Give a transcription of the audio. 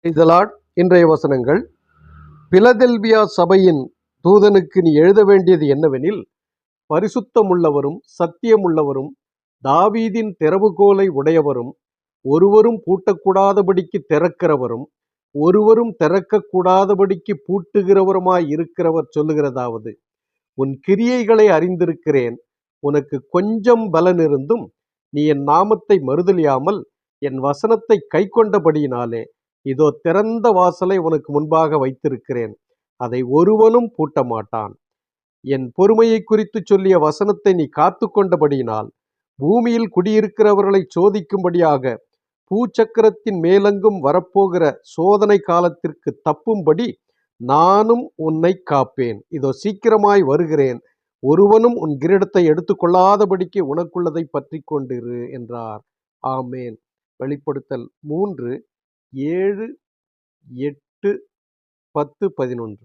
இதலாட் இன்றைய வசனங்கள். பிலதெல்பியா சபையின் தூதனுக்கு நீ எழுத வேண்டியது என்னவெனில், பரிசுத்தமுள்ளவரும் சத்தியமுள்ளவரும் தாவீதின் திறவுகோலை உடையவரும் ஒருவரும் பூட்டக்கூடாதபடிக்கு திறக்கிறவரும் ஒருவரும் திறக்கக்கூடாதபடிக்கு பூட்டுகிறவருமாய் இருக்கிறவர் சொல்லுகிறதாவது, உன் கிரியைகளை அறிந்திருக்கிறேன். உனக்கு கொஞ்சம் பலன் இருந்தும் நீ என் நாமத்தை மறுதலியாமல் என் வசனத்தை கைக்கொண்டபடியினாலே இதோ திறந்த வாசலை உனக்கு முன்பாக வைத்திருக்கிறேன், அதை ஒருவனும் பூட்ட மாட்டான். என் பொறுமையை குறித்து சொல்லிய வசனத்தை நீ காத்து கொண்டபடியினால் பூமியில் குடியிருக்கிறவர்களை சோதிக்கும்படியாக பூச்சக்கரத்தின் மேலெங்கும் வரப்போகிற சோதனை காலத்திற்கு தப்பும்படி நானும் உன்னை காப்பேன். இதோ சீக்கிரமாய் வருகிறேன். ஒருவனும் உன் கிரீடத்தை எடுத்துக்கொள்ளாதபடிக்கு உனக்குள்ளதை பற்றி கொண்டிரு என்றார். ஆமேன். வெளிப்படுத்தல் 3:7, 8, 10, 11.